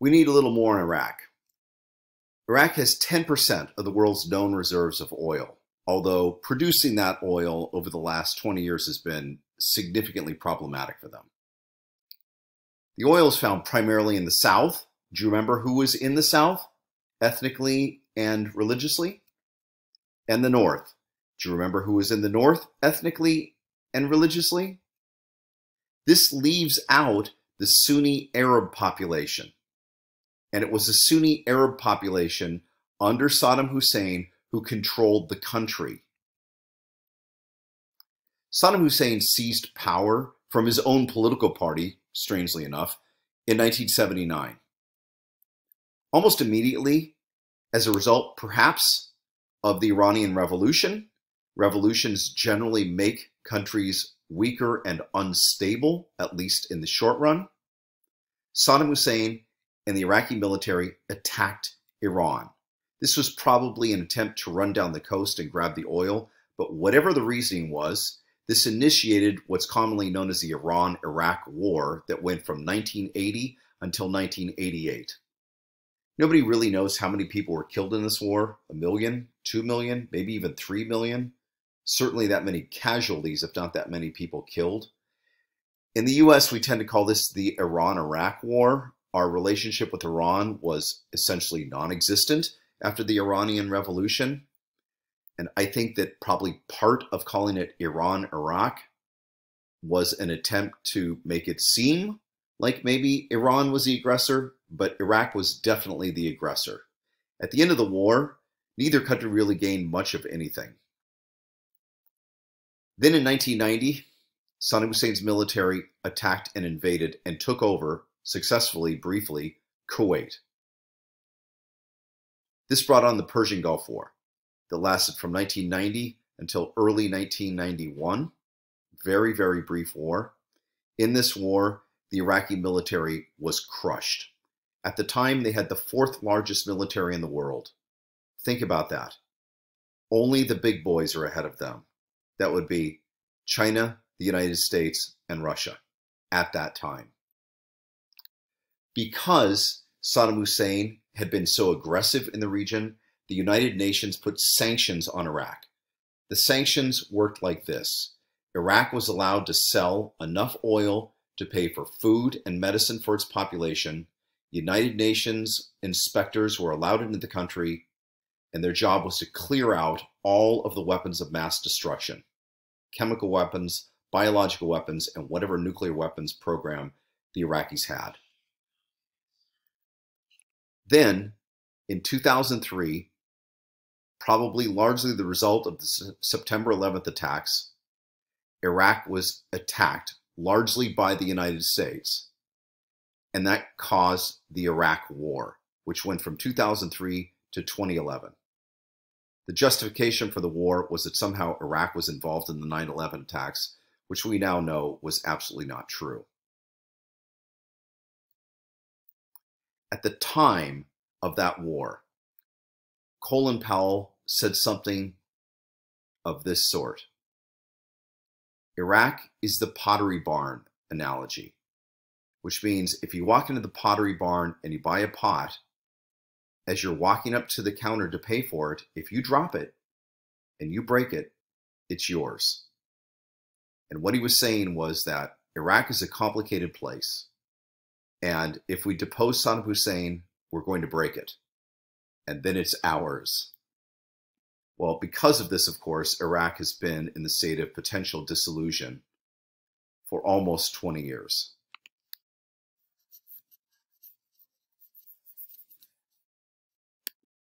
We need a little more on Iraq. Iraq has 10% of the world's known reserves of oil, although producing that oil over the last 20 years has been significantly problematic for them. The oil is found primarily in the south. Do you remember who was in the south, ethnically and religiously? And the north. Do you remember who was in the north, ethnically and religiously? This leaves out the Sunni Arab population. And it was the Sunni Arab population under Saddam Hussein who controlled the country. Saddam Hussein seized power from his own political party, strangely enough, in 1979. Almost immediately, as a result, perhaps, of the Iranian Revolution, revolutions generally make countries weaker and unstable, at least in the short run, Saddam Hussein and the Iraqi military attacked Iran. This was probably an attempt to run down the coast and grab the oil, but whatever the reasoning was, this initiated what's commonly known as the Iran-Iraq War that went from 1980 until 1988. Nobody really knows how many people were killed in this war. 1 million, 2 million, maybe even 3 million. Certainly that many casualties, if not that many people killed. In the US, we tend to call this the Iran-Iraq War. Our relationship with Iran was essentially non-existent after the Iranian Revolution. And I think that probably part of calling it Iran-Iraq was an attempt to make it seem like maybe Iran was the aggressor, but Iraq was definitely the aggressor. At the end of the war, neither country really gained much of anything. Then in 1990, Saddam Hussein's military attacked and invaded and took over, successfully, briefly, Kuwait. This brought on the Persian Gulf War that lasted from 1990 until early 1991. Very, very brief war. In this war, the Iraqi military was crushed. At the time, they had the 4th largest military in the world. Think about that. Only the big boys are ahead of them. That would be China, the United States, and Russia at that time. Because Saddam Hussein had been so aggressive in the region, the United Nations put sanctions on Iraq. The sanctions worked like this. Iraq was allowed to sell enough oil to pay for food and medicine for its population. United Nations inspectors were allowed into the country, and their job was to clear out all of the weapons of mass destruction, chemical weapons, biological weapons, and whatever nuclear weapons program the Iraqis had. Then, in 2003, probably largely the result of the September 11th attacks, Iraq was attacked largely by the United States, and that caused the Iraq War, which went from 2003 to 2011. The justification for the war was that somehow Iraq was involved in the 9/11 attacks, which we now know was absolutely not true. At the time of that war, Colin Powell said something of this sort. Iraq is the pottery barn analogy, which means if you walk into the pottery barn and you buy a pot, as you're walking up to the counter to pay for it, if you drop it and you break it, it's yours. And what he was saying was that Iraq is a complicated place. And if we depose Saddam Hussein, we're going to break it. And then it's ours. Well, because of this, of course, Iraq has been in the state of potential dissolution for almost 20 years.